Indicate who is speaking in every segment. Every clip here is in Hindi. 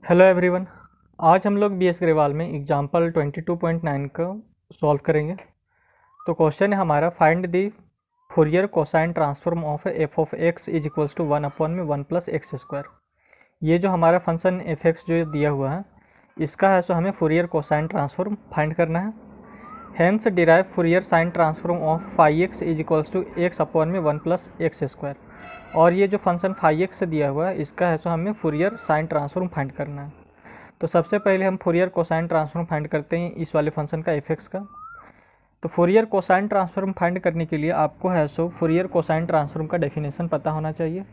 Speaker 1: Hello everyone. आज हम लोग BS अग्रवाल में एग्जाम्पल 22.9 का सॉल्व करेंगे। तो क्वेश्चन है हमारा, find the Fourier cosine transform of F of X is equals to 1/1 plus x square. ये जो हमारा फंक्शन एफ एक्स जो दिया हुआ है इसका है सो हमें फूरियर कोसाइन ट्रांसफॉर्म फाइंड करना है। Hence derive Fourier sine transform of phi X is equals to x/1 plus x square. और ये जो फंक्शन फाई एक्स से दिया हुआ है इसका है सो हमें फूरियर साइन ट्रांसफॉर्म फाइंड करना है। तो सबसे पहले हम फूरियर कोसाइन ट्रांसफॉर्म फाइंड करते हैं इस वाले फंक्शन का एफ एक्स का। तो फूरियर कोसाइन ट्रांसफॉर्म फाइंड करने के लिए आपको है सो फूरियर कोसाइन ट्रांसफॉर्म का डेफिनेशन पता होना चाहिए।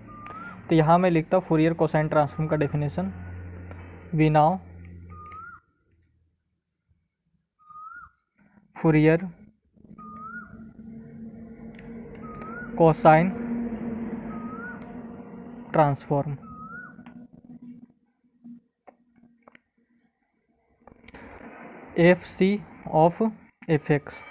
Speaker 1: तो यहाँ मैं लिखता हूँ फूरियर कोसाइन ट्रांसफॉर्म का definition. We now Fourier cosine transform F C of F X.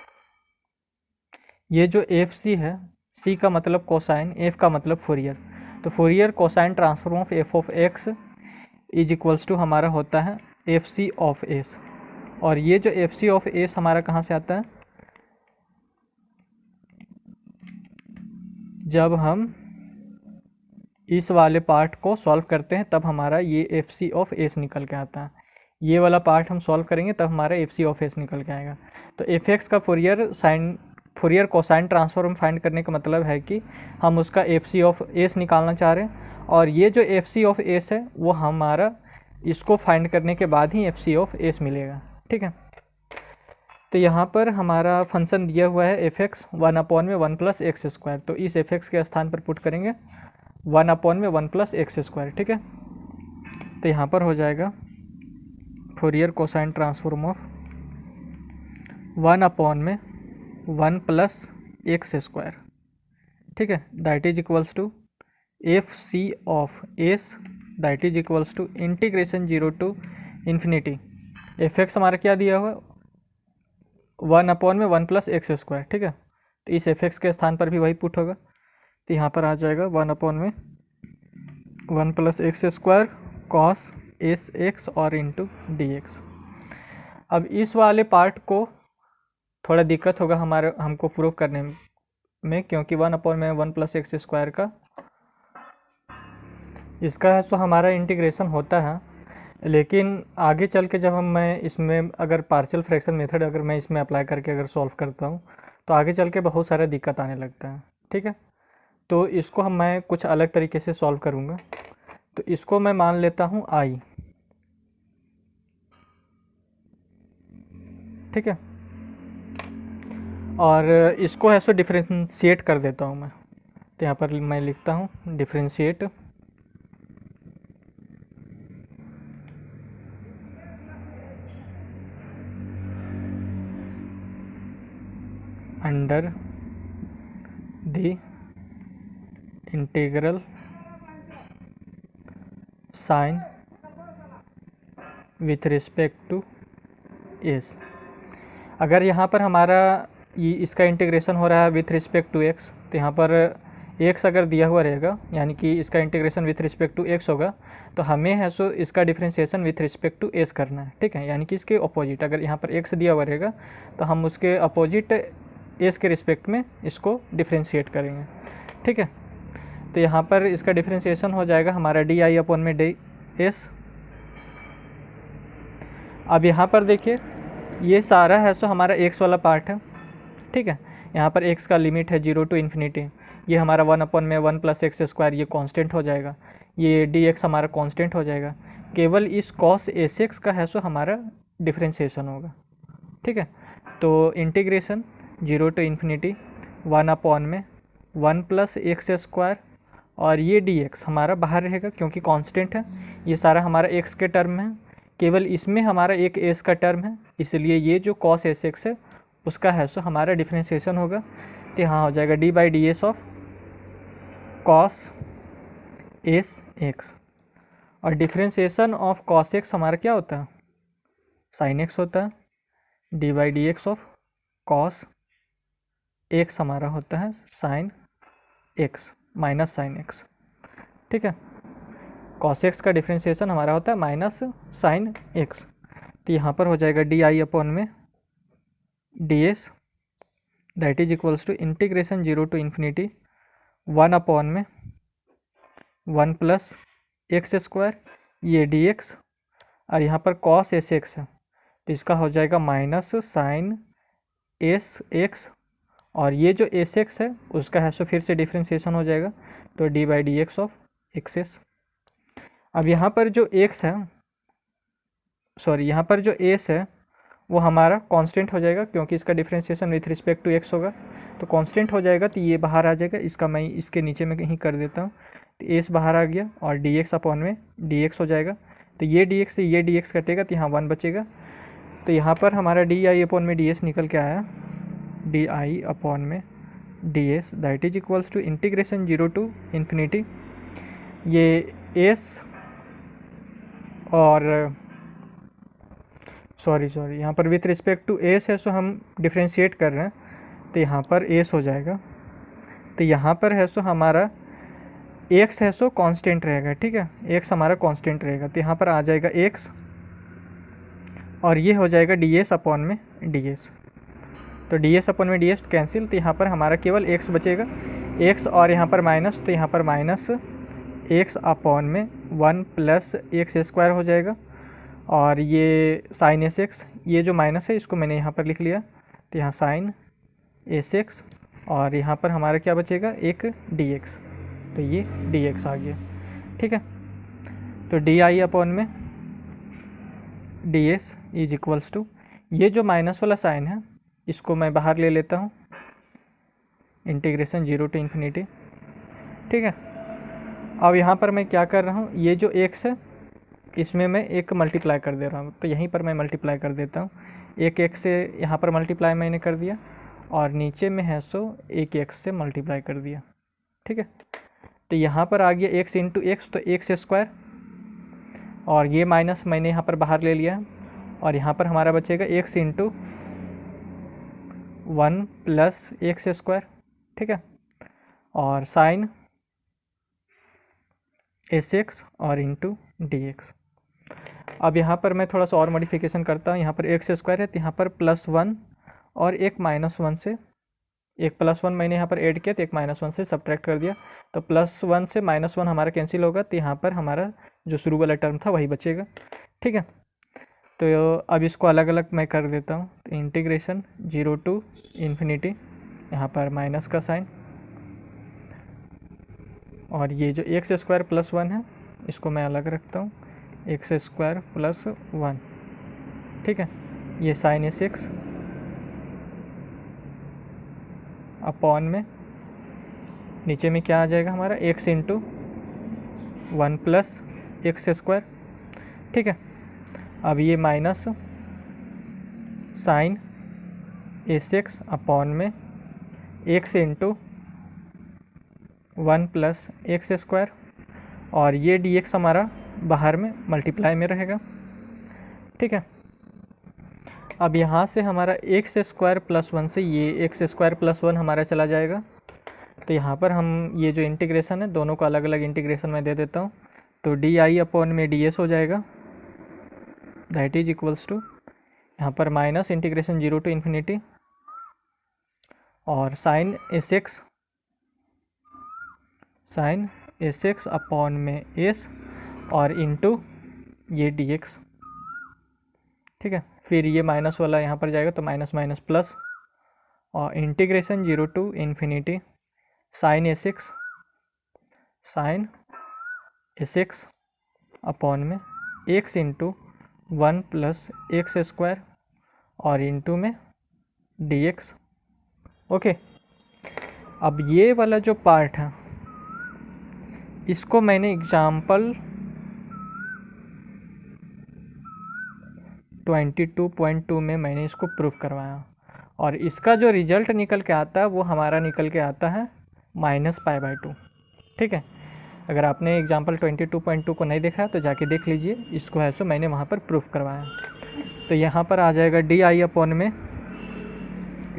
Speaker 1: ये जो एफ सी है, सी का मतलब कोसाइन, एफ का मतलब फूरियर। तो Fourier cosine transform of F of X is equals to हमारा होता है एफ सी ऑफ एस। और ये जो एफ सी ऑफ एस हमारा कहाँ से आता है, जब हम इस वाले पार्ट को सॉल्व करते हैं तब हमारा ये एफ सी ऑफ एस निकल के आता है। ये वाला पार्ट हम सॉल्व करेंगे तब हमारा एफ सी ऑफ एस निकल के आएगा। तो एफ एक्स का फूरियर कोसाइन ट्रांसफॉर्म फाइंड करने का मतलब है कि हम उसका एफ सी ऑफ एस निकालना चाह रहे हैं। और ये जो एफ सी ऑफ एस है वो हमारा इसको फाइंड करने के बाद ही एफ सी ऑफ एस मिलेगा। ठीक है। तो यहाँ पर हमारा फंक्शन दिया हुआ है F x 1/1 plus x square. तो इस एफ एक्स के स्थान पर पुट करेंगे 1/1 प्लस एक्स स्क्वायर। ठीक है। तो यहाँ पर हो जाएगा Fourier cosine transform of 1/1 plus x square. ठीक है। That is equals to F C of S, that is equals to integration 0 to infinity. F X हमारा क्या दिया हुआ है 1/1 प्लस एक्स स्क्वायर। ठीक है। तो इस एफ एक्स के स्थान पर भी वही पुट होगा। तो यहाँ पर आ जाएगा 1/1 plus x square cos S x और इंटू डी एक्स। अब इस वाले पार्ट को थोड़ा दिक्कत होगा हमको प्रूव करने में, क्योंकि 1/1 प्लस एक्स स्क्वायर का इसका है सो हमारा इंटीग्रेशन होता है। लेकिन आगे चल के जब मैं इसमें अगर पार्शियल फ्रैक्शन मेथड अगर मैं इसमें अप्लाई करके अगर सॉल्व करता हूँ तो आगे चल के बहुत सारा दिक्कत आने लगता है। ठीक है। तो इसको मैं कुछ अलग तरीके से सॉल्व करूँगा। तो इसको मैं मान लेता हूँ आई। ठीक है। और इसको है सो डिफरेंशिएट कर देता हूँ मैं। तो यहाँ पर मैं लिखता हूँ differentiate under the integral sign with respect to S. अगर यहाँ पर हमारा ये इसका इंटीग्रेशन हो रहा है विथ रिस्पेक्ट टू एक्स, तो यहाँ पर एक्स अगर दिया हुआ रहेगा यानी कि इसका integration with respect to X होगा, तो हमें है सो इसका differentiation with respect to S करना है। ठीक है। यानी कि इसके अपोजिट, अगर यहाँ पर एक्स दिया हुआ रहेगा तो हम उसके अपोजिट एस के रिस्पेक्ट में इसको डिफरेंशिएट करेंगे। ठीक है। तो यहाँ पर इसका डिफरेंशिएशन हो जाएगा हमारा डी आई अपॉन में डी एस। अब यहाँ पर देखिए ये सारा है सो हमारा एक्स वाला पार्ट है। ठीक है। यहाँ पर एक्स का लिमिट है 0 टू इन्फिनिटी। ये हमारा 1/1 प्लस एक्स स्क्वायर ये कांस्टेंट हो जाएगा। ये डी एक्स हमारा कांस्टेंट हो जाएगा। केवल इस कॉस एस एक्स का है सो हमारा डिफरेंशिएशन होगा। ठीक है। तो integration 0 to infinity 1/1 plus x square, और ये डी एक्स हमारा बाहर रहेगा क्योंकि कांस्टेंट है। ये सारा हमारा एक्स के टर्म है, केवल इसमें हमारा एक एस का टर्म है, इसलिए ये जो कॉस एस एक्स है उसका है सो हमारा डिफरेंशिएशन होगा। तो यहाँ हो जाएगा D by D S of cos S x. और डिफरेंशिएशन ऑफ कॉस एक्स हमारा क्या होता है साइन एक्स होता है। D by D x of cos x हमारा होता है sine x minus sine x. ठीक है। कॉस एक्स का डिफ्रेंशिएशन हमारा होता है माइनस साइन एक्स, तो यहाँ पर हो जाएगा डी आई अपॉन में D S that is equals to integration 0 to infinity 1 upon में 1 प्लस एक्स स्क्वायर ये डी एक्स, और यहाँ पर कॉस एस एक्स है तो इसका हो जाएगा माइनस साइन एस एक्स, और ये जो एस एक्स है उसका है सो फिर से डिफ्रेंशिएशन हो जाएगा तो d by D x of x S. अब यहाँ पर जो एक्स है यहाँ पर जो एस है वो हमारा कांस्टेंट हो जाएगा क्योंकि इसका differentiation with respect to X होगा, तो कांस्टेंट हो जाएगा तो ये बाहर आ जाएगा, इसका मैं इसके नीचे में कहीं कर देता हूँ, तो एस बाहर आ गया और डी एक्स अपॉन में डी एक्स हो जाएगा, तो ये डी एक्स से ये डी एक्स कटेगा तो यहाँ 1 बचेगा, तो यहाँ पर हमारा डी आई अपॉन में डी एस निकल के आया डी आई अपॉन में D S that is equals to integration 0 to infinity ये एस और सॉरी यहाँ पर विथ रिस्पेक्ट टू एस है सो हम डिफ्रेंशिएट कर रहे हैं तो यहाँ पर एस हो जाएगा, तो यहाँ पर है सो हमारा एक्स है सो कांस्टेंट रहेगा, ठीक है, एक्स हमारा कांस्टेंट रहेगा, तो यहाँ पर आ जाएगा एक्स और ये हो जाएगा डी एस अपॉन में डी एस, तो डी एस अपॉन में डी एस कैंसिल, तो यहाँ पर हमारा केवल एक्स बचेगा, एक्स और यहाँ पर माइनस, तो यहाँ पर माइनस एक्स अपॉन में 1 प्लस एक्स स्क्वायर हो जाएगा, और ये साइन एस एक्स, ये जो माइनस है इसको मैंने यहाँ पर लिख लिया, तो यहाँ साइन एस एक्स और यहाँ पर हमारा क्या बचेगा एक डी एक्स, तो ये डी एक्स आ गया, ठीक है, तो डी आई अपॉन में D S is equals to ये जो माइनस वाला साइन है इसको मैं बाहर ले लेता हूँ, इंटीग्रेशन 0 टू इन्फिनिटी, ठीक है। अब यहाँ पर मैं क्या कर रहा हूँ, ये जो एक्स है इसमें मैं एक मल्टीप्लाई कर दे रहा हूँ, तो यहीं पर मैं मल्टीप्लाई कर देता हूँ, एक एक्स से यहाँ पर मल्टीप्लाई मैंने कर दिया और नीचे में है सो एक एक्स से मल्टीप्लाई कर दिया, ठीक है, तो यहाँ पर आ गया एक्स इंटू एक्स, तो एक्स स्क्वायर और ये माइनस मैंने यहाँ पर बाहर ले लिया और यहाँ पर हमारा बचेगा x into 1 plus x square, ठीक है, और साइन एस एक्स और इंटू डी एक्स। अब यहाँ पर मैं थोड़ा सा और मॉडिफिकेशन करता हूँ, यहाँ पर एक्स स्क्वायर है तो यहाँ पर +1 और एक -1 से, एक +1 मैंने यहाँ पर ऐड किया तो एक -1 से सब्ट्रैक्ट कर दिया, तो +1 से -1 हमारा कैंसिल होगा, तो यहाँ पर हमारा जो शुरू वाला टर्म था वही बचेगा, ठीक है। तो अब इसको अलग अलग मैं कर देता हूँ, तो इंटीग्रेशन 0 टू इन्फिनिटी, यहाँ पर माइनस का साइन और ये जो एक्स स्क्वायर +1 है इसको मैं अलग रखता हूँ, एक्स स्क्वायर +1, ठीक है, ये साइन एस एक्स अपॉन में नीचे में क्या आ जाएगा हमारा x into 1 plus x square, ठीक है। अब ये minus sine S x upon में x into 1 plus x square और ये डी एक्स हमारा बाहर में मल्टीप्लाई में रहेगा, ठीक है। अब यहाँ से हमारा एक्स स्क्वायर +1 से ये एक्स स्क्वायर +1 हमारा चला जाएगा, तो यहाँ पर हम ये जो इंटीग्रेशन है दोनों को अलग अलग इंटीग्रेशन में दे देता हूँ, तो डी आई अपॉन में डी एस हो जाएगा दैट इज इक्वल्स टू यहाँ पर माइनस इंटीग्रेशन 0 टू इन्फिनिटी और साइन एस एक्स अपॉन में एस और इंटू ये डी एक्स, ठीक है, फिर ये माइनस वाला यहाँ पर जाएगा तो माइनस माइनस प्लस और integration 0 to infinity sine S x upon में x into 1 plus x square और इंटू में डी एक्स, ओके। अब ये वाला जो पार्ट है इसको मैंने एग्जाम्पल 22.2 में मैंने इसको प्रूव करवाया और इसका जो रिजल्ट निकल के आता है वो हमारा निकल के आता है -π/2, ठीक है। अगर आपने एग्जाम्पल 22.2 को नहीं देखा तो जाके देख लीजिए, इसको है सो मैंने वहाँ पर प्रूफ करवाया। तो यहाँ पर आ जाएगा डी आई अपॉन में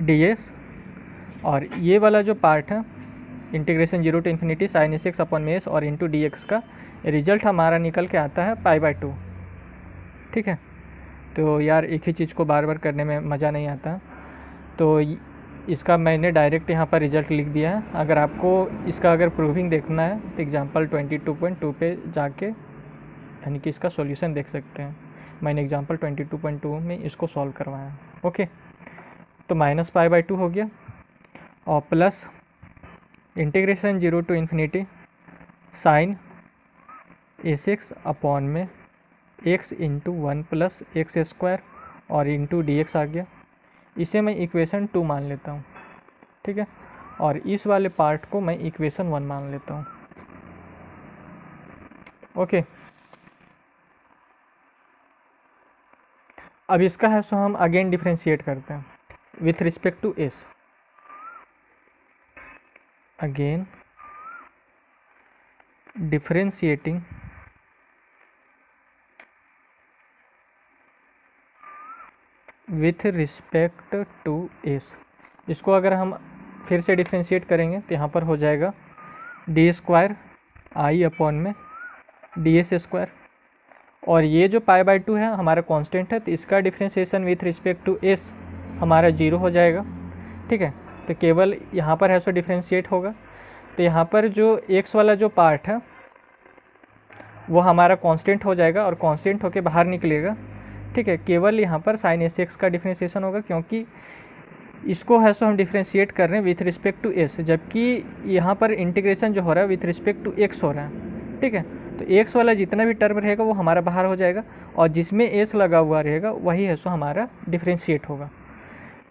Speaker 1: डी एस और ये वाला जो पार्ट है integration 0 to infinity sine S x upon में एस और इंटू डी एक्स का रिजल्ट हमारा निकल के आता है π/2। ठीक है, तो यार एक ही चीज़ को बार बार करने में मज़ा नहीं आता, तो इसका मैंने डायरेक्ट यहाँ पर रिजल्ट लिख दिया है। अगर आपको इसका अगर प्रूविंग देखना है तो एग्जांपल 22.2 पे जाके यानी कि इसका सॉल्यूशन देख सकते हैं। मैंने एग्जांपल 22.2 में इसको सॉल्व करवाया। ओके, तो -π/2 हो गया और plus integration 0 to infinity sine S x upon में x into 1 plus x square और इंटू डी एक्स आ गया। इसे मैं इक्वेशन 2 मान लेता हूँ। ठीक है, और इस वाले पार्ट को मैं इक्वेशन 1 मान लेता हूँ। ओके, अब इसका है सो हम अगेन डिफ्रेंशिएट करते हैं with respect to S. Again differentiating with respect to S. इसको अगर हम फिर से डिफ्रेंशिएट करेंगे तो यहाँ पर हो जाएगा डी स्क्वायर आई अपॉन में डी एस स्क्वायर, और ये जो π/2 है हमारा कांस्टेंट है, तो इसका differentiation with respect to S हमारा 0 हो जाएगा। ठीक है, तो केवल यहाँ पर है सो डिफ्रेंशिएट होगा, तो यहाँ पर जो एक्स वाला जो पार्ट है वो हमारा कांस्टेंट हो जाएगा और कांस्टेंट होके बाहर निकलेगा। ठीक है, केवल यहाँ पर साइन एस एक्स का डिफ्रेंशिएशन होगा, क्योंकि इसको है सो हम डिफ्रेंशिएट कर रहे हैं विथ रिस्पेक्ट टू एस, जबकि यहाँ पर इंटीग्रेशन जो हो रहा है विथ रिस्पेक्ट टू एक्स हो रहा है। ठीक है, तो एक्स वाला जितना भी टर्म रहेगा वो हमारा बाहर हो जाएगा और जिसमें एस लगा हुआ रहेगा वही है सो हमारा डिफ्रेंशिएट होगा।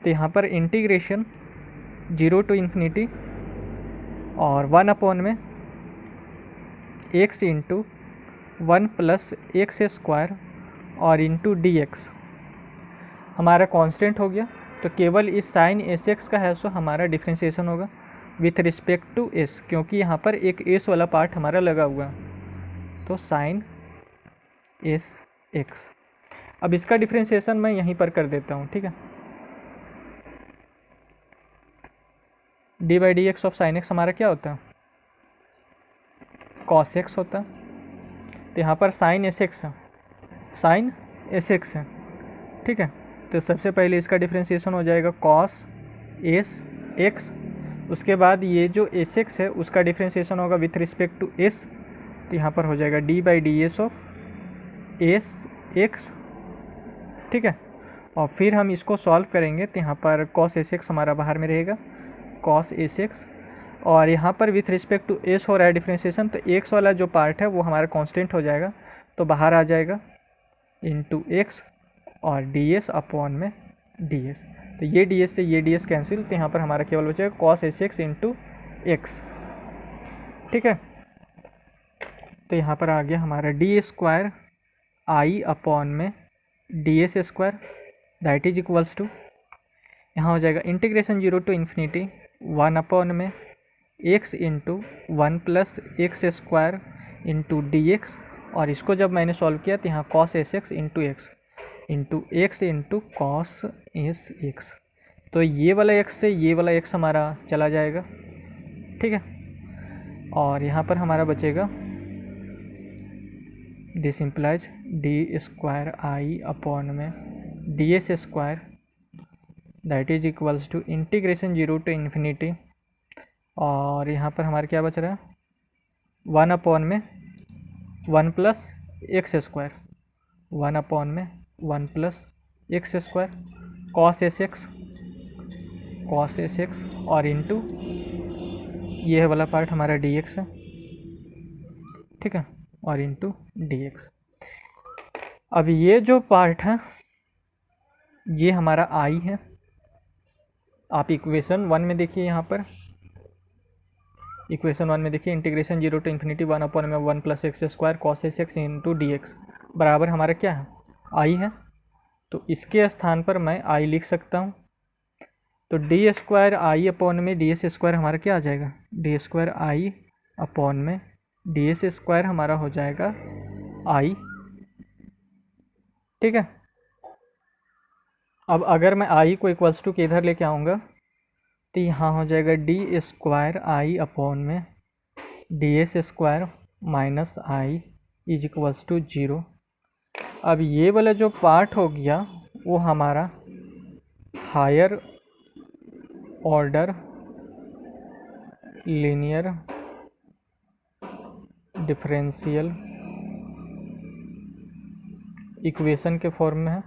Speaker 1: तो यहाँ पर इंटीग्रेशन 0 टू इन्फिनिटी और 1 अपॉन में x into 1 plus x square और इंटू डी एक्स हमारा कांस्टेंट हो गया, तो केवल इस साइन एस एक्स का है सो हमारा डिफ्रेंशिएशन होगा विथ रिस्पेक्ट टू एस, क्योंकि यहाँ पर एक एस वाला पार्ट हमारा लगा हुआ है, तो साइन एस एक्स। अब इसका डिफ्रेंशिएशन मैं यहीं पर कर देता हूँ। ठीक है, d/dx ऑफ साइन एक्स हमारा क्या होता है, कॉस एक्स होता है। तो यहाँ पर साइन एस एक्स है, साइन एस एक्स है। ठीक है, तो सबसे पहले इसका डिफ्रेंशिएशन हो जाएगा कॉस एस एक्स, उसके बाद ये जो एस एक्स है उसका डिफ्रेंशिएशन होगा विथ रिस्पेक्ट टू एस, तो यहाँ पर हो जाएगा d/ds ऑफ एस एक्स। ठीक है, और फिर हम इसको सॉल्व करेंगे तो यहाँ पर कॉस एस एक्स हमारा बाहर में रहेगा, कॉस एस एक्स, और यहाँ पर विथ रिस्पेक्ट टू एस हो रहा है डिफ्रेंशिएशन, तो एक्स वाला जो पार्ट है वो हमारा कांस्टेंट हो जाएगा, तो बाहर आ जाएगा इंटू एक्स और डी एस अपॉन में डी एस। तो ये डी एस से ये डी एस कैंसिल, तो यहाँ पर हमारा केवल बचेगा cos S x into X. ठीक है, तो यहाँ पर आ गया हमारा डी स्क्वायर आई अपॉन में D S square that is equals to, यहाँ हो जाएगा इंटीग्रेशन 0 टू इन्फिनिटी 1 अपॉन में x into 1 plus x square into D X, और इसको जब मैंने सॉल्व किया तो यहाँ cos S x into X into cos S X, तो ये वाला एक्स से ये वाला एक्स हमारा चला जाएगा। ठीक है, और यहाँ पर हमारा बचेगा this implies d square I upon में D S square that is equals to integration 0 to infinity, और यहाँ पर हमारा क्या बच रहा है 1 अपॉन में 1 प्लस एक्स स्क्वायर, 1 अपॉन में 1 plus x square cos S x और इंटू ये वाला पार्ट हमारा डी एक्स है। ठीक है, और इंटू डी एक्स। अब ये जो पार्ट है ये हमारा आई है। आप इक्वेशन 1 में देखिए, यहाँ पर इक्वेशन 1 में देखिए इंटीग्रेशन 0 टू इन्फिनिटी 1 अपॉन में 1 plus x square cos S x into D X बराबर हमारा क्या है आई है, तो इसके स्थान पर मैं आई लिख सकता हूँ। तो डी स्क्वायर आई अपॉन में डी एस स्क्वायर हमारा क्या आ जाएगा, डी स्क्वायर आई अपॉन में डी एस स्क्वायर हमारा हो जाएगा आई। ठीक है, अब अगर मैं आई को इक्वल्स टू के इधर लेके आऊँगा तो यहाँ हो जाएगा डी स्क्वायर आई अपॉन में D S square minus I is equals to 0। अब ये वाला जो पार्ट हो गया वो हमारा higher order linear differential equation के फॉर्म में है,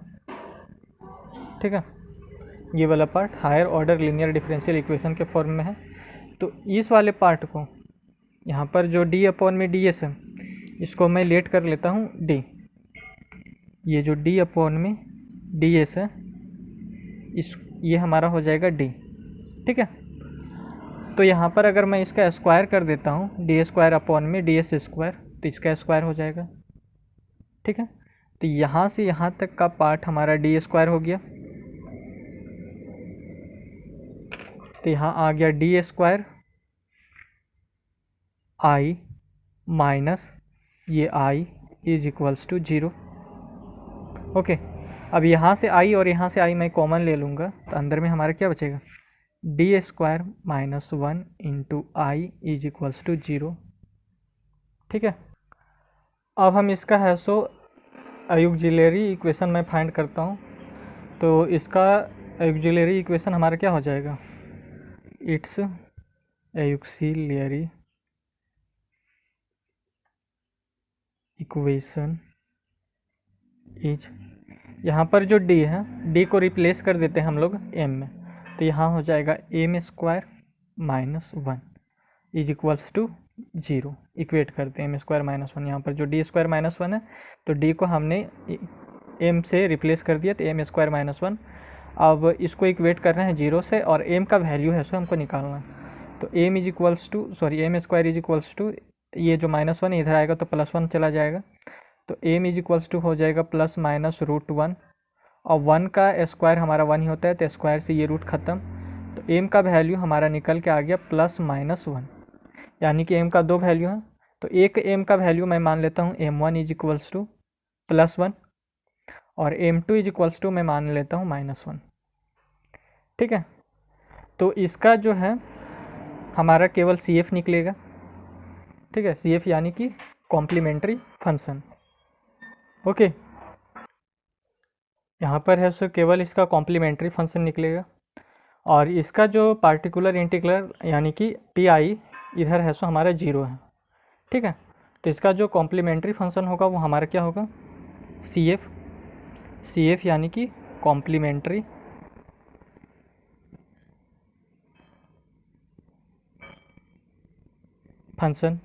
Speaker 1: ठीक है। ये वाला part higher order linear differential equation के फॉर्म में है। तो इस वाले पार्ट को यहाँ पर जो डी अपॉन में डी एस है इसको मैं लेट कर लेता हूँ डी। ये जो डी अपॉन में डी एस है ये हमारा हो जाएगा डी, ठीक है। तो यहाँ पर अगर मैं इसका स्क्वायर कर देता हूँ डी स्क्वायर अपॉन में डी एस स्क्वायर तो इसका स्क्वायर हो जाएगा, ठीक है। तो यहाँ से यहाँ तक का पार्ट हमारा डी स्क्वायर हो गया। तो यहाँ आ गया डी स्क्वायर आई माइनस ये आई इज इक्वल्स टू 0। ओके, अब यहाँ से आई और यहाँ से आई मैं कॉमन ले लूँगा तो अंदर में हमारा क्या बचेगा, D square minus 1 into I is equals to 0, ठीक है। अब हम इसका है सो ऑक्सिलरी इक्वेशन में फाइंड करता हूँ। तो इसका ऑक्सिलरी इक्वेशन हमारा क्या हो जाएगा, इट्स ऑक्सिलरी इक्वेशन इज, यहाँ पर जो डी है डी को रिप्लेस कर देते हैं हम लोग एम में। तो यहाँ हो जाएगा M square minus 1 is equals to 0। Equate करते हैं एम स्क्वायर माइनस 1। यहाँ पर जो डी स्क्वायर माइनस 1 है तो डी को हमने एम से रिप्लेस कर दिया तो एम स्क्वायर माइनस 1। अब इसको इक्वेट कर रहे हैं 0 से और एम का वैल्यू है सो हमको निकालना है। तो M is equals to M square is equals to ये जो माइनस 1 इधर आएगा तो प्लस 1 चला जाएगा। तो एम इज इक्वल्स टू हो जाएगा प्लस माइनस रूट 1 और 1 का स्क्वायर हमारा 1 ही होता है तो स्क्वायर से ये रूट ख़त्म। तो एम का वैल्यू हमारा निकल के आ गया प्लस माइनस 1, यानी कि एम का 2 वैल्यू है। तो एक एम का वैल्यू मैं मान लेता हूँ m1 is equals two plus 1 और m2 इज इक्वल्स टू मैं मान लेता हूँ माइनस 1, ठीक है। तो इसका जो है हमारा केवल CF निकलेगा, ठीक है। CF यानी कि कॉम्प्लीमेंट्री फंक्शन, ओके। यहाँ पर है सो केवल इसका कॉम्प्लीमेंट्री फंक्शन निकलेगा और इसका जो पार्टिकुलर इंटीग्रल यानी कि PI इधर है सो हमारा 0 है, ठीक है। तो इसका जो कॉम्प्लीमेंट्री फंक्शन होगा वो हमारा क्या होगा, CF यानी कि कॉम्प्लीमेंट्री फंक्शन।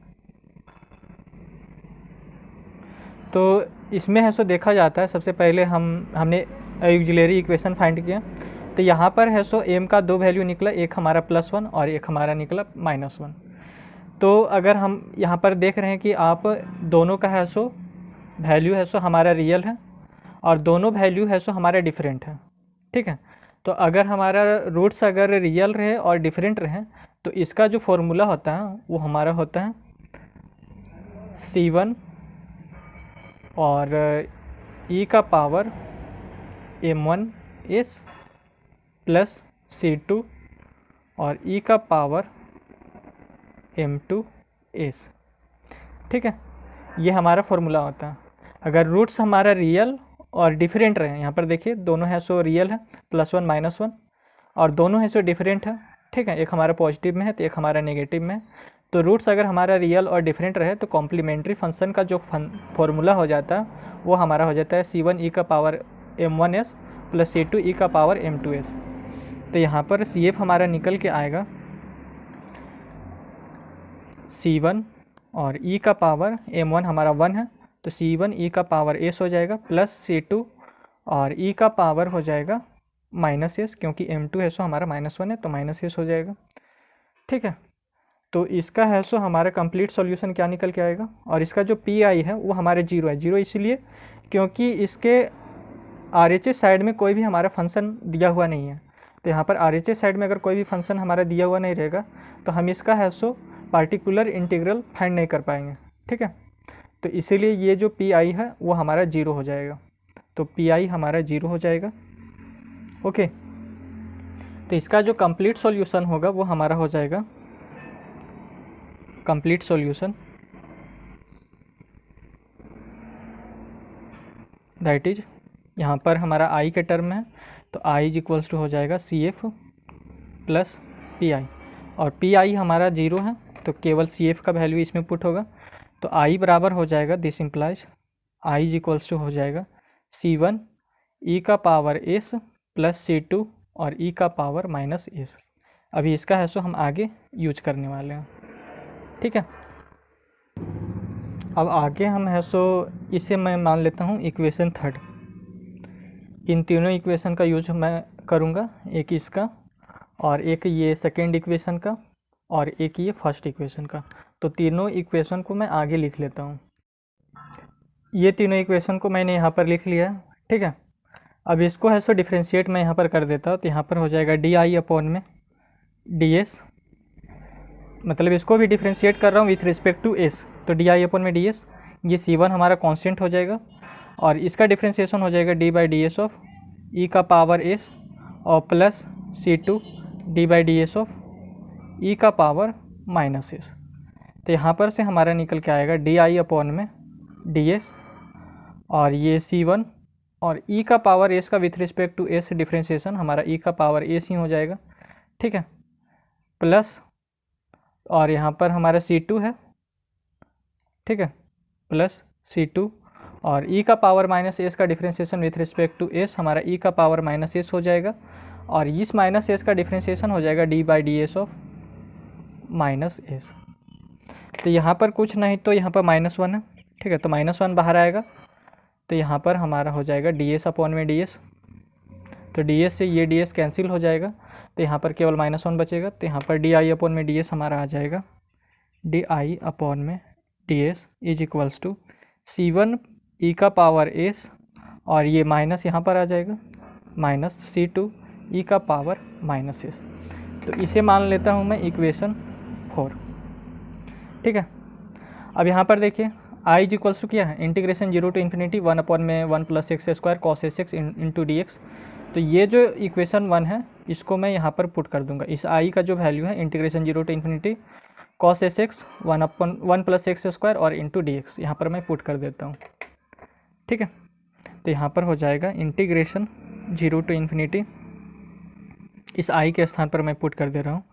Speaker 1: तो इसमें है सो देखा जाता है सबसे पहले हमने ऑक्सिलरी इक्वेशन फाइंड किया। तो यहाँ पर है सो एम का 2 वैल्यू निकला, एक हमारा प्लस 1 और एक हमारा निकला माइनस 1। तो अगर हम यहाँ पर देख रहे हैं कि आप दोनों का है सो वैल्यू है सो हमारा रियल है और दोनों वैल्यू है सो हमारे डिफरेंट है, ठीक है। तो अगर हमारा रूट्स अगर रियल रहे और डिफरेंट रहे तो इसका जो फॉर्मूला होता है वो हमारा होता है C1 और e का पावर m1s प्लस C2 और e का पावर m2s, ठीक है। ये हमारा फॉर्मूला होता है। अगर रूट्स हमारा रियल और डिफरेंट रहे, यहाँ पर देखिए दोनों है सो रियल है प्लस 1 माइनस 1 और दोनों है सो डिफरेंट है, ठीक है। एक हमारा पॉजिटिव में है तो एक हमारा नेगेटिव में है। तो रूट्स अगर हमारा रियल और डिफरेंट रहे तो कॉम्प्लीमेंट्री फंक्शन का जो फॉर्मूला हो जाता है वो हमारा हो जाता है C1 e का power m1s plus C2 e का पावर m2s। तो यहाँ पर CF हमारा निकल के आएगा C1 और e का पावर m1 हमारा 1 है तो C1 e का पावर s हो जाएगा प्लस C2 और e का पावर हो जाएगा माइनस s, क्योंकि m2 है सो हमारा माइनस 1 है तो माइनस s हो जाएगा, ठीक है। तो इसका है सो हमारा कंप्लीट सॉल्यूशन क्या निकल के आएगा और इसका जो PI है वो हमारे 0 है। 0 इसलिए क्योंकि इसके RHS साइड में कोई भी हमारा फंक्शन दिया हुआ नहीं है। तो यहाँ पर RHS साइड में अगर कोई भी फंक्शन हमारा दिया हुआ नहीं रहेगा तो हम इसका है सो पार्टिकुलर इंटीग्रल फाइंड नहीं कर पाएंगे, ठीक है। तो इसीलिए ये जो PI है वो हमारा 0 हो जाएगा। तो PI हमारा 0 हो जाएगा, ओके। तो इसका जो कंप्लीट सॉल्यूशन होगा वो हमारा हो जाएगा कंप्लीट सॉल्यूशन, दैट इज यहाँ पर हमारा आई के टर्म है तो आई इज इक्वल्स टू हो जाएगा CF प्लस PI, और PI हमारा 0 है तो केवल CF का वैल्यू इसमें पुट होगा, तो I बराबर हो जाएगा, this implies I is equals to हो जाएगा C1 e का पावर S प्लस C2 और e का पावर माइनस S। अभी इसका है सो हम आगे यूज करने वाले हैं, ठीक है। अब आगे हम है सो इसे मैं मान लेता हूँ इक्वेशन 3। इन तीनों इक्वेशन का यूज मैं करूँगा, एक इसका और एक ये सेकेंड इक्वेशन का और एक ये फर्स्ट इक्वेशन का। तो तीनों इक्वेशन को मैं आगे लिख लेता हूँ। ये तीनों इक्वेशन को मैंने यहाँ पर लिख लिया है, ठीक है। अब इसको है सो डिफ्रेंशिएट मैं यहाँ पर कर देता हूँ, तो यहाँ पर हो जाएगा DI अपॉन में DS, मतलब इसको भी डिफ्रेंशिएट कर रहा हूँ विथ रिस्पेक्ट टू S, तो DI अपॉन में DS, ये C1 हमारा कांस्टेंट हो जाएगा और इसका डिफ्रेंशिएशन हो जाएगा D/DS ऑफ e का पावर S और plus C2 D/DS of e का पावर माइनस S। तो यहाँ पर से हमारा निकल के आएगा DI अपॉन में DS और ये C1 और e का पावर S का with respect to S differentiation हमारा e का पावर S ही हो जाएगा, ठीक है, प्लस और यहाँ पर हमारा C2 है, ठीक है, प्लस C2 और e का पावर माइनस S का differentiation with respect to S हमारा e का पावर माइनस S हो जाएगा और इस माइनस S का डिफ्रेंशिएशन हो जाएगा D/DS ऑफ माइनस S। तो यहाँ पर कुछ नहीं तो यहाँ पर -1 है, ठीक है, तो -1 बाहर आएगा तो यहाँ पर हमारा हो जाएगा DS अपॉन में DS, तो DS से ये DS कैंसिल हो जाएगा तो यहाँ पर केवल -1 बचेगा, तो यहाँ पर DI अपॉन में DS हमारा आ जाएगा DI अपॉन में DS is equals to C1 e का पावर S और ये माइनस यहाँ पर आ जाएगा माइनस C2 e का पावर माइनस S। तो इसे मान लेता हूँ मैं इक्वेशन 4, ठीक है। अब यहाँ पर देखिए I इज इक्वल्स टू क्या है, इंटीग्रेशन 0 to ∞ 1 अपॉन में 1 plus x square cos SX into DX। तो ये जो इक्वेशन 1 है इसको मैं यहाँ पर पुट कर दूंगा, इस I का जो वैल्यू है integration 0 to ∞ cos SX 1 plus x square और इंटू DX यहाँ पर मैं पुट कर देता हूँ, ठीक है। तो यहाँ पर हो जाएगा इंटीग्रेशन 0 to ∞, इस I के स्थान पर मैं पुट कर दे रहा हूँ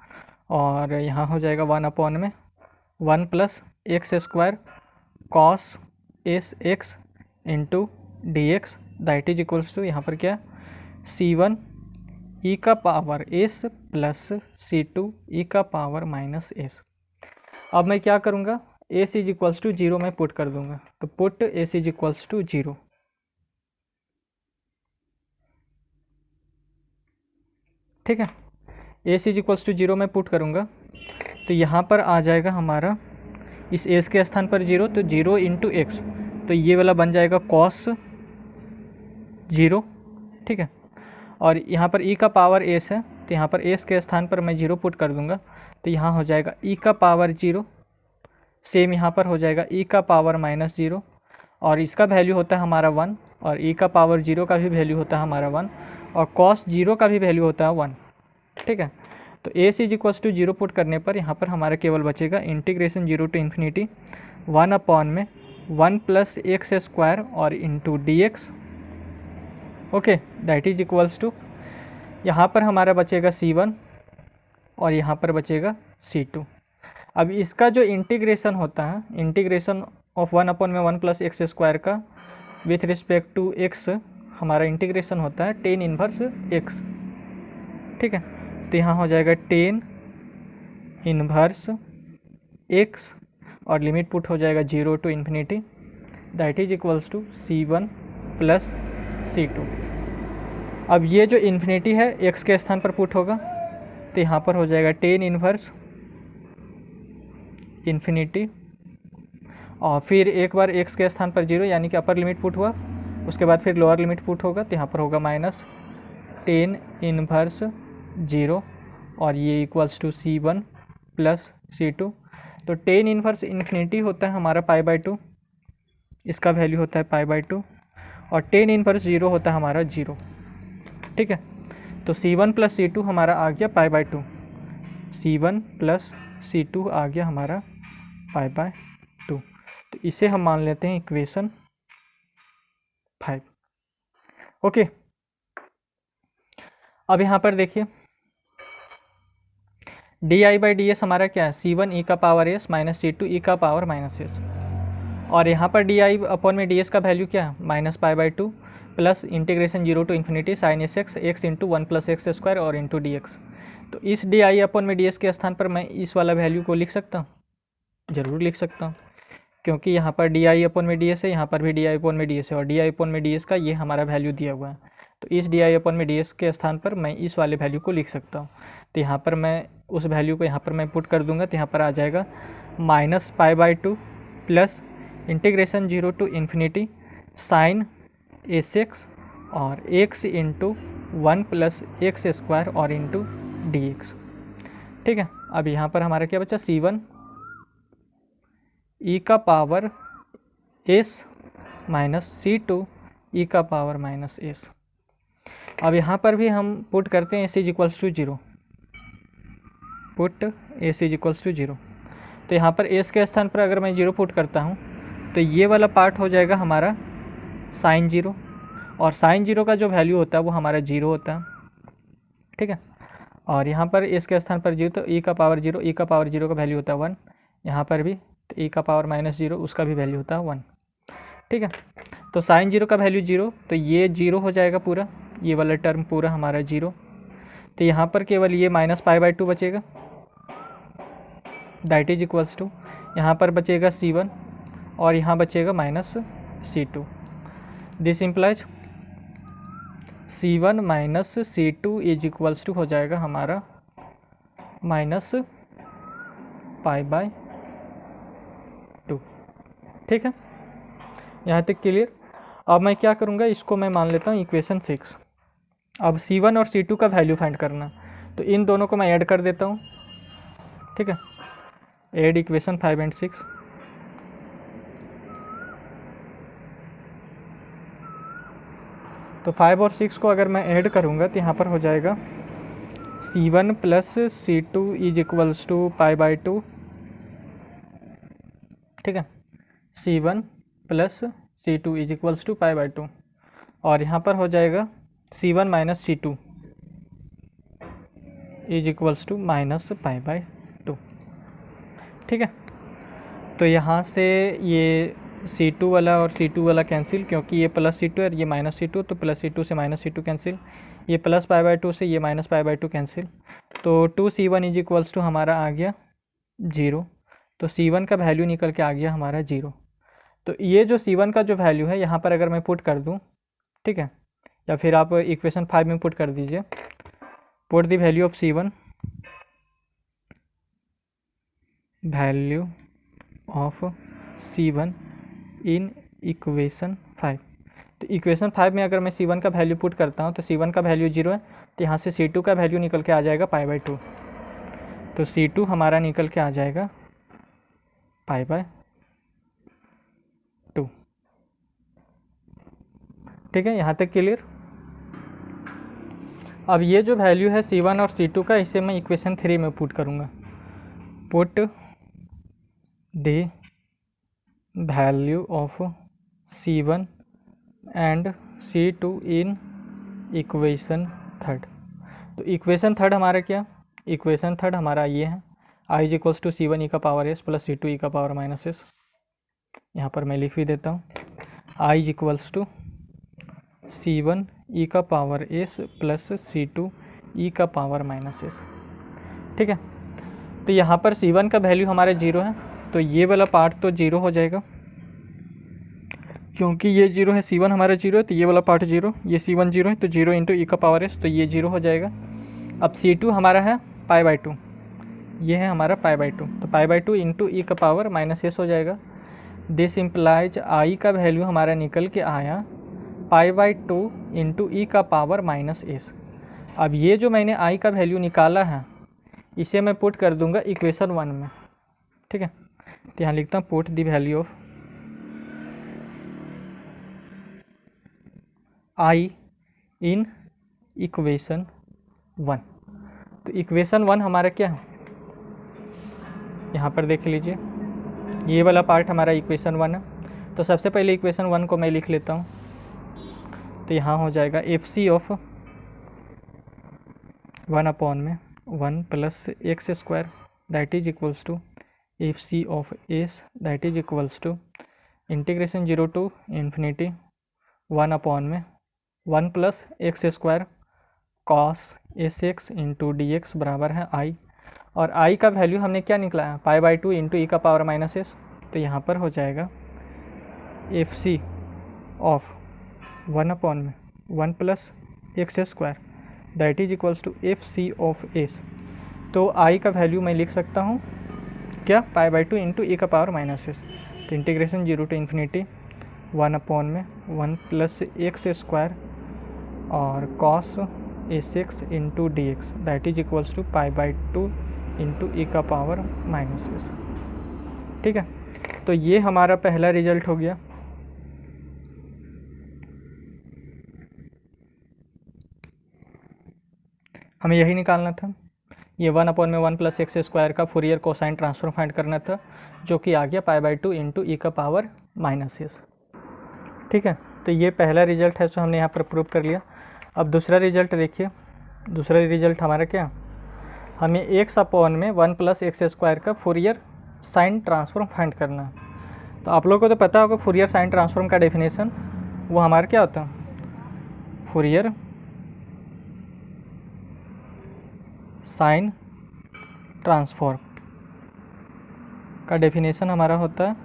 Speaker 1: और यहाँ हो जाएगा 1 अपॉन में 1 plus x square cos SX into DX that is equals to यहाँ पर क्या C1 e का power S plus C2 e का पावर माइनस S। अब मैं क्या करूँगा, S इज इक्वल्स टू 0 मैं पुट कर दूंगा, तो put S is equals to 0, ठीक है। S इज इक्वल्स टू 0 मैं पुट करूँगा तो यहाँ पर आ जाएगा हमारा इस S के स्थान पर 0, तो 0 इंटू एक्स, तो ये वाला बन जाएगा कॉस 0, ठीक है। और यहाँ पर e का पावर S है तो यहाँ पर S के स्थान पर मैं 0 पुट कर दूंगा तो यहाँ हो जाएगा e का पावर 0, सेम यहाँ पर हो जाएगा e का पावर माइनस 0 और इसका वैल्यू होता है हमारा 1 और e का पावर 0 का भी वैल्यू होता है हमारा 1 और कॉस 0 का भी वैल्यू होता है 1, ठीक है। तो S is equals to 0 put करने पर यहाँ पर हमारा केवल बचेगा इंटीग्रेशन 0 to ∞ 1 अपॉन में 1 प्लस एक्स स्क्वायर और into DX, okay, that is equals to यहाँ पर हमारा बचेगा C1 और यहाँ पर बचेगा C2। अब इसका जो इंटीग्रेशन होता है, इंटीग्रेशन ऑफ 1 अपॉन में 1 प्लस एक्स स्क्वायर का विथ रिस्पेक्ट टू x हमारा इंटीग्रेशन होता है tan इनवर्स x, ठीक है। तो यहाँ हो जाएगा tan इनवर्स x और लिमिट पुट हो जाएगा 0 to ∞, that is equals to C1 plus C2। अब ये जो इन्फिनिटी है x के स्थान पर पुट होगा तो यहाँ पर हो जाएगा tan इनवर्स इन्फिनिटी और फिर एक बार x के स्थान पर 0 यानी कि अपर लिमिट पुट हुआ, उसके बाद फिर लोअर लिमिट पुट होगा तो यहाँ पर होगा माइनस tan इनवर्स 0 और ये equals to C1 plus C2। तो tan इनवर्स इन्फिनिटी होता है हमारा π/2, इसका वैल्यू होता है π/2 और tan इनवर्स 0 होता है हमारा 0, ठीक है। तो C1 प्लस C2 हमारा आ गया pi by 2, C1 plus C2 आ गया हमारा पाई बाय 2। तो इसे हम मान लेते हैं इक्वेशन 5। ओके, अब यहाँ पर देखिए डी बाई डी एस हमारा क्या है, C1 e का power S minus C2 e का पावर माइनस एस, और यहाँ पर डी आई अपॉन में डी एस का वैल्यू क्या है, minus pi by 2 plus integration 0 to infinity sine S X X into 1 plus x square और इंटू डी एक्स। तो इस डी आई अपॉन में डी एस के स्थान पर मैं इस वाला वैल्यू को लिख सकता हूँ, ज़रूर लिख सकता हूँ, क्योंकि यहाँ पर डी आई अपॉन में डी एस है, यहाँ पर भी डी आई अपॉन में डी एस है, और डी आई अपॉन में डी एस का ये हमारा वैल्यू दिया हुआ है। तो इस डी आई अपॉन में डी एस के स्थान पर मैं इस वाले वैल्यू को लिख सकता हूँ। तो यहाँ पर मैं उस वैल्यू को यहाँ पर मैं पुट कर दूंगा, तो यहाँ पर आ जाएगा minus pi by 2 plus integration 0 to infinity sine S x और x into 1 plus x square और इंटू डी एक्स। ठीक है, अब यहाँ पर हमारा क्या बचा, C1 e का power s minus C2 e का पावर माइनस s। अब यहाँ पर भी हम पुट करते हैं s is equals to 0, put s is equals to 0। तो यहाँ पर s के स्थान पर अगर मैं 0 पुट करता हूँ तो ये वाला पार्ट हो जाएगा हमारा साइन 0, और साइन 0 का जो वैल्यू होता है वो हमारा 0 होता है। ठीक है, और यहाँ पर s के स्थान पर 0, तो e का पावर 0, e का पावर 0 का वैल्यू होता है 1, यहाँ पर भी तो e का पावर माइनस 0 उसका भी वैल्यू होता है 1। ठीक है, तो साइन 0 का वैल्यू 0, तो ये 0 हो जाएगा पूरा, ये वाला टर्म पूरा हमारा 0। तो यहाँ पर केवल ये माइनस पाई बाई 2 बचेगा, दैट इज इक्वल्स टू यहाँ पर बचेगा C1 और यहाँ बचेगा minus C2। This implies C1 minus C2 is equals to हो जाएगा हमारा माइनस पाई बाय 2। ठीक है, यहाँ तक क्लियर। अब मैं क्या करूँगा, इसको मैं मान लेता हूँ इक्वेशन 6। अब C1 और C2 का वैल्यू फाइंड करना, तो इन दोनों को मैं ऐड कर देता हूँ। ठीक है, ऐड इक्वेशन 5 एंड 6। तो 5 और 6 को अगर मैं ऐड करूँगा तो यहाँ पर हो जाएगा C1 plus C2 is equals to pi by 2। ठीक है, C1 plus C2 is equals to pi by 2, और यहाँ पर हो जाएगा C1 minus C2 is equals to minus pi by 2। ठीक है, तो यहाँ से ये C2 वाला और C2 वाला कैंसिल, क्योंकि ये प्लस C2 और ये माइनस C2, तो प्लस C2 से माइनस C2 कैंसिल, ये प्लस पाई बाई 2 से ये माइनस पाई बाई 2 कैंसिल। तो 2C1 इज इक्वल्स टू हमारा आ गया 0, तो C1 का वैल्यू निकल के आ गया हमारा 0। तो ये जो C1 का जो वैल्यू है यहाँ पर अगर मैं पुट कर दूँ, ठीक है, या फिर आप इक्वेशन 5 में पुट कर दीजिए, put the value of C1, value of C1 in equation 5। तो इक्वेशन 5 में अगर मैं C1 का वैल्यू पुट करता हूँ तो C1 का वैल्यू 0 है, तो यहाँ से C2 का वैल्यू निकल के आ जाएगा पाई बाई 2। तो C2 हमारा निकल के आ जाएगा पाई बाय 2। ठीक है, यहाँ तक क्लियर। अब ये जो वैल्यू है C1 और C2 का, इसे मैं इक्वेशन 3 में पुट करूँगा। Put the value of C1 and C2 in equation 3। तो इक्वेशन 3 हमारा क्या, इक्वेशन 3 हमारा ये है, I is equals to C1 e का power s plus C2 e का पावर माइनस s। यहाँ पर मैं लिख भी देता हूँ, I is equals to C1 e का power s plus C2 e का पावर माइनस s। ठीक है, तो यहाँ पर C1 का वैल्यू हमारे 0 है, तो ये वाला पार्ट तो 0 हो जाएगा, क्योंकि ये 0 है, C1 हमारा 0 है, तो ये वाला पार्ट 0, ये C1 0 है, तो 0 इंटू ई का पावर s, तो ये 0 हो जाएगा। अब C2 हमारा है पाई बाई 2, ये है हमारा पाई बाई 2, तो पाई बाई 2 इंटू ई का पावर माइनस s हो जाएगा। दिस इम्प्लाइज आई का वैल्यू हमारा निकल के आया पाई बाई 2 इंटू ई का पावर माइनस s। अब ये जो मैंने आई का वैल्यू निकाला है, इसे मैं पुट कर दूंगा इक्वेशन 1 में। ठीक है, तो यहाँ लिखता हूँ put the value of I in equation 1। तो इक्वेशन 1 हमारा क्या है, यहाँ पर देख लीजिए, ये वाला पार्ट हमारा इक्वेशन 1 है। तो सबसे पहले इक्वेशन 1 को मैं लिख लेता हूँ। तो यहाँ हो जाएगा F C of 1/1 plus x square that is equals to F C of S that is equals to integration 0 to infinity 1/1 plus x square cos S x into D X बराबर है आई। और आई का वैल्यू हमने क्या निकला है, π/2 इंटू ई का पावर माइनस एस। तो यहाँ पर हो जाएगा F C of 1/1 plus x square that is equals to F C of S. तो आई का वैल्यू मैं लिख सकता हूँ क्या, π/2 इंटू ई का पावर माइनस एस। तो integration 0 to infinity 1/1 plus x square और cos S x into D x that is equals to π/2 into e का पावर माइनस एस। ठीक है, तो ये हमारा पहला रिजल्ट हो गया। हमें यही निकालना था, ये 1/1 प्लस एक्स स्क्वायर का फुरियर कोसाइन ट्रांसफॉर्म फाइंड करना था, जो कि आ गया π/2 इंटू ई का पावर माइनस एस। ठीक है, तो ये पहला रिजल्ट है, सो हमने यहाँ पर प्रूव कर लिया। अब दूसरा रिजल्ट देखिए, दूसरा रिजल्ट हमारा क्या, हमें 1/1 प्लस एक्स स्क्वायर का फुरियर साइन ट्रांसफॉर्म फाइंड करना है। तो आप लोगों को तो पता होगा फुरियर साइन ट्रांसफॉर्म का डेफिनेशन, वो हमारा क्या होता है, फुरियर साइन ट्रांसफॉर्म का डेफिनेशन हमारा होता है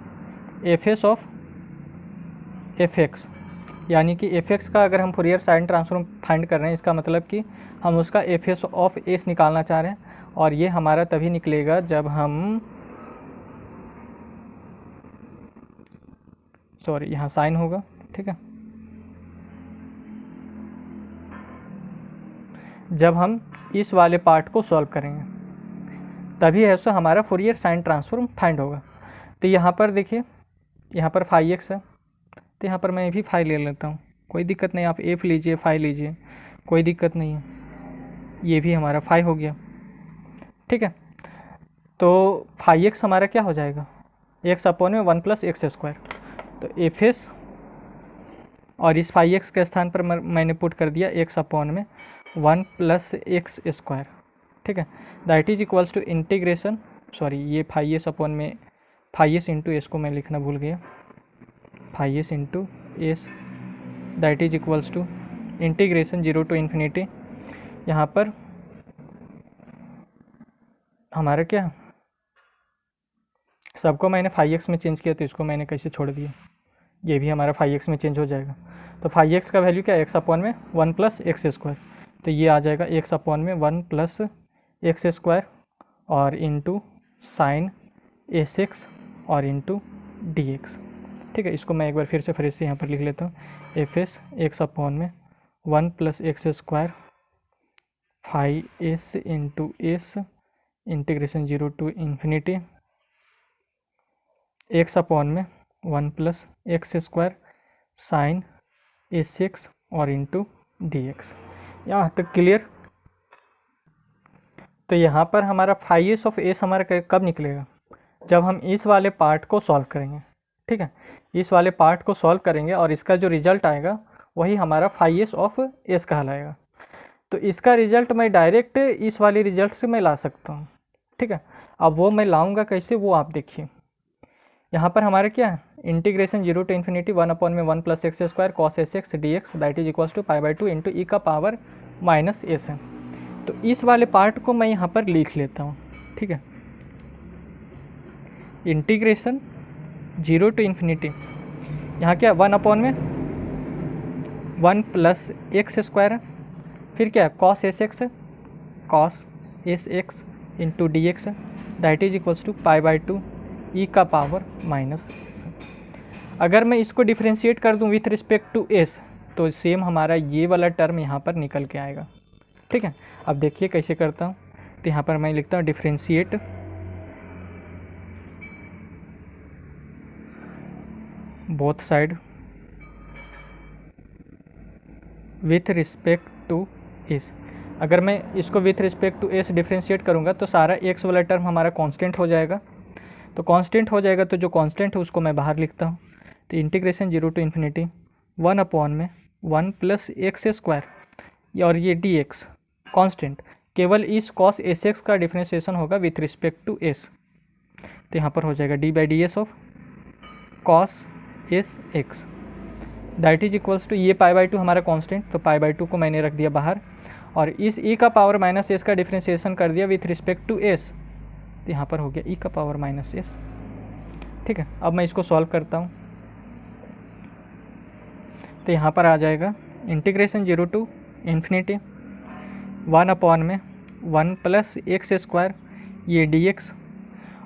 Speaker 1: F s of F x. यानी कि एफ एक्स का अगर हम फुरियर साइन ट्रांसफॉर्म फाइंड कर रहे हैं, इसका मतलब कि हम उसका एफ एस ऑफ एस निकालना चाह रहे हैं। और ये हमारा तभी निकलेगा जब हम, सॉरी यहाँ साइन होगा, ठीक है, जब हम इस वाले पार्ट को सॉल्व करेंगे तभी ऐसा हमारा फुरियर साइन ट्रांसफॉर्म फाइंड होगा। तो यहाँ पर देखिए, यहाँ पर फाई एक्स है, तो यहाँ पर मैं भी फाई ले लेता हूँ, कोई दिक्कत नहीं, आप एफ लीजिए फाई लीजिए, कोई दिक्कत नहीं है। ये भी हमारा फाई हो गया। ठीक है, तो फाई एक्स हमारा क्या हो जाएगा, x/1 प्लस एक्स स्क्वायर। तो एफ एस, और इस फाई एक्स के स्थान पर मैंने पुट कर दिया x/1 प्लस एक्स स्क्वायर। ठीक है, that is equals to integration, sorry ये फाई एस अपॉन में फाई एस इंटू एस को मैं लिखना भूल गया, phi S into S that is equals to integration 0 to infinity, यहाँ पर हमारा क्या, सबको मैंने फाई एक्स में चेंज किया, तो इसको मैंने कैसे छोड़ दिया, ये भी हमारा फाई एक्स में चेंज हो जाएगा। तो फाई एक्स का वैल्यू क्या, x/1 प्लस एक्स स्क्वायर। तो ये आ जाएगा x/1 प्लस एक्स स्क्वायर और इंटू साइन एस एक्स और इंटू डी एक्स। ठीक है, इसको मैं एक बार फिर से यहाँ पर लिख लेता हूँ, F S x/1 plus x square phi S into S integration 0 to infinity x/1 plus x square sine S x और इंटू डी एक्स। यहाँ तक क्लियर। तो यहाँ पर हमारा फाई एस ऑफ एस हमारा कब निकलेगा, जब हम इस वाले पार्ट को सॉल्व करेंगे। ठीक है, इस वाले पार्ट को सॉल्व करेंगे और इसका जो रिजल्ट आएगा वही हमारा फाई एस ऑफ एस कहलाएगा। तो इसका रिजल्ट मैं डायरेक्ट इस वाले रिजल्ट से मैं ला सकता हूँ। ठीक है, अब वो मैं लाऊंगा कैसे, वो आप देखिए। यहाँ पर हमारे क्या है, integration 0 to infinity 1/1 plus x square cos S x d x that is equals to π/2 into e का पावर माइनस एस है। तो इस वाले पार्ट को मैं यहाँ पर लिख लेता हूँ। ठीक है, इंटीग्रेशन 0 टू इन्फिनिटी, यहाँ क्या 1/1 प्लस एक्स स्क्वायर है, फिर क्या कॉस एस एक्स है, cos S x into D x that is equals to π/2 e का पावर माइनस एस। अगर मैं इसको डिफ्रेंशिएट कर दूं विथ रिस्पेक्ट टू एस, तो सेम हमारा ये वाला टर्म यहाँ पर निकल के आएगा। ठीक है, अब देखिए कैसे करता हूँ। तो यहाँ पर मैं लिखता हूँ differentiate both side with respect to S. अगर मैं इसको with respect to S differentiate करूँगा तो सारा एक्स वाला टर्म हमारा कांस्टेंट हो जाएगा। तो कांस्टेंट हो जाएगा तो जो कांस्टेंट है उसको मैं बाहर लिखता हूँ। तो इंटीग्रेशन 0 टू इन्फिनिटी 1 अपॉन में 1 प्लस एक्स स्क्वायर और ये डी एक्स कॉन्स्टेंट, केवल इस कॉस एस एक्स का डिफ्रेंशिएशन होगा विथ रिस्पेक्ट टू एस। तो यहाँ पर हो जाएगा D by D S of cos S X that is equals to, ये पाई बाई टू हमारा कांस्टेंट, तो पाई बाई टू को मैंने रख दिया बाहर और इस e का पावर माइनस एस का डिफ्रेंशिएशन कर दिया विथ रिस्पेक्ट टू एस। तो यहाँ पर हो गया e का पावर माइनस एस। ठीक है, अब मैं इसको सॉल्व करता हूँ। तो यहाँ पर आ जाएगा इंटीग्रेशन 0 टू इन्फिनिटी 1 अपॉन में 1 प्लस एक्स स्क्वायर ये डी एक्स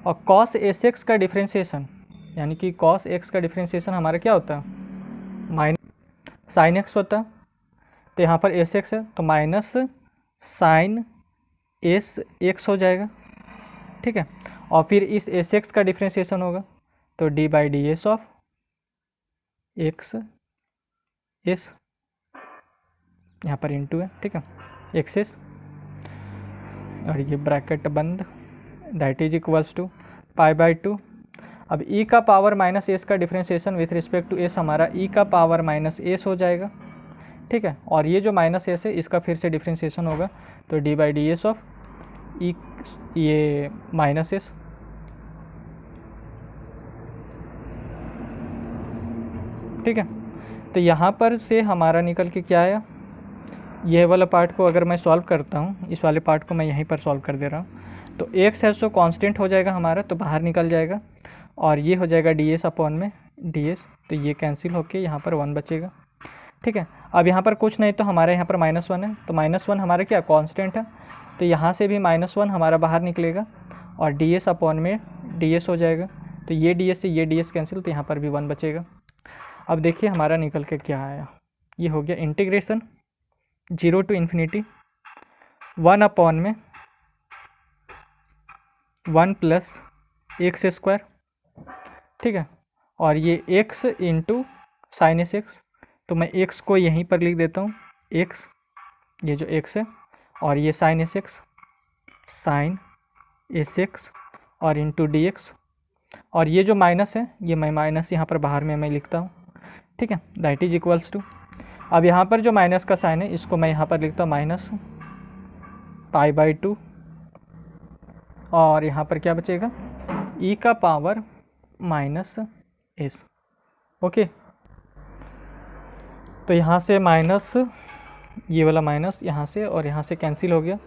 Speaker 1: और कॉस एस एक्स का डिफ्रेंशिएशन, यानी कि कॉस एक्स का डिफ्रेंशिएशन हमारा क्या होता है, माइनस साइन एक्स होता है। तो यहाँ पर एस एक्स है तो माइनस साइन एस एक्स हो जाएगा। ठीक है, और फिर इस एस एक्स का डिफ्रेंशिएशन होगा तो d by D S of x S, यहाँ पर इंटू है। ठीक है, एक्स एस और ये ब्रैकेट बंद, that is equals to pi by two. अब e का पावर माइनस एस का differentiation with respect to S हमारा e का पावर माइनस एस हो जाएगा। ठीक है, और ये जो माइनस एस है इसका फिर से डिफ्रेंशिएशन होगा तो d by D S of e ये माइनस एस। ठीक है, तो यहाँ पर से हमारा निकल के क्या आया, ये वाला पार्ट को अगर मैं सॉल्व करता हूँ, इस वाले पार्ट को मैं यहीं पर सॉल्व कर दे रहा हूँ। तो एक्स है सो कांस्टेंट हो जाएगा हमारा, तो बाहर निकल जाएगा और ये हो जाएगा डी एस अपॉन में डी एस, तो ये कैंसिल होके यहाँ पर 1 बचेगा। ठीक है, अब यहाँ पर कुछ नहीं तो हमारे यहाँ पर -1 है, तो -1 हमारा क्या कांस्टेंट है, तो यहाँ से भी -1 हमारा बाहर निकलेगा और डी एस अपॉन में डी एस हो जाएगा। तो ये डी एस से ये डी एस कैंसिल, तो यहाँ पर भी 1 बचेगा। अब देखिए हमारा निकल के क्या आया, ये हो गया इंटीग्रेशन 0 टू इन्फिनिटी 1 अपॉन में 1 प्लस एक्स स्क्वायर। ठीक है, और ये x into sine S X, तो मैं x को यहीं पर लिख देता हूँ, x ये जो x है और ये sine S X, sine S x और इंटू डी एक्स, और ये जो माइनस है ये मैं माइनस यहाँ पर बाहर में मैं लिखता हूँ। ठीक है, दैट इज इक्वल्स टू, अब यहाँ पर जो माइनस का साइन है इसको मैं यहाँ पर लिखता हूँ माइनस पाई बाई टू, और यहाँ पर क्या बचेगा e का पावर माइनस एस। ओके, तो यहाँ से माइनस, ये वाला माइनस यहाँ से और यहाँ से कैंसिल हो गया।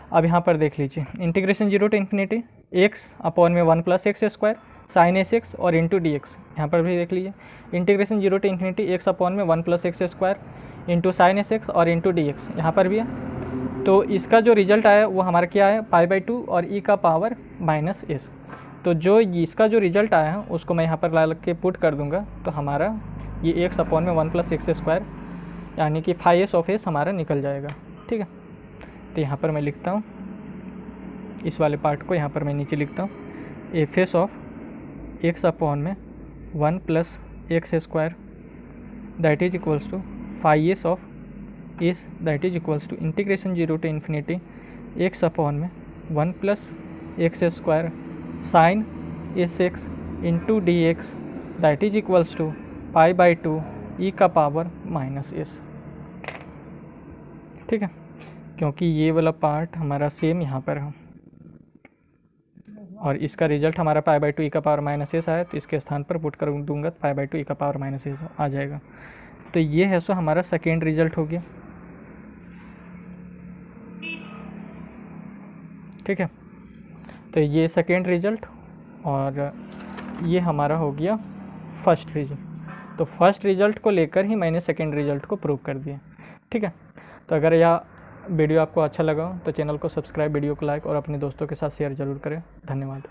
Speaker 1: अब यहाँ पर देख लीजिए integration 0 to infinity x upon में 1 plus x square sine S x और इंटू डी एक्स, यहाँ पर भी देख लीजिए integration 0 to infinity x upon में 1 plus x square into sine S x और इंटू डी एक्स, यहाँ पर भी है। तो इसका जो रिजल्ट आया वो हमारा क्या है, पाई बाई टू और e का पावर माइनस एस। तो जो इसका जो रिजल्ट आया है उसको मैं यहाँ पर ला के पुट कर दूंगा, तो हमारा ये एक्स अपॉन में 1 प्लस एक्स स्क्वायर यानी कि 5s ऑफ एस हमारा निकल जाएगा। ठीक है, तो यहाँ पर मैं लिखता हूँ इस वाले पार्ट को, यहाँ पर मैं नीचे लिखता हूँ F s of x upon में 1 plus x square that is equals to 5s of S that is equals to integration 0 to infinity x upon में 1 plus x square sine S x into D x that is equals to pi by two e का पावर माइनस एस। ठीक है, क्योंकि ये वाला पार्ट हमारा सेम यहाँ पर है और इसका रिजल्ट हमारा पाई बाई टू ई का पावर माइनस एस आया, तो इसके स्थान पर पुट कर दूंगा तो पाई बाई टू ई का पावर माइनस एस आ जाएगा। तो ये है सो हमारा सेकेंड रिजल्ट हो गया। ठीक है, तो ये सेकेंड रिजल्ट और ये हमारा हो गया फर्स्ट रिजल्ट। तो फर्स्ट रिजल्ट को लेकर ही मैंने सेकेंड रिजल्ट को प्रूव कर दिया। ठीक है, तो अगर यह वीडियो आपको अच्छा लगा तो चैनल को सब्सक्राइब, वीडियो को लाइक और अपने दोस्तों के साथ शेयर ज़रूर करें। धन्यवाद।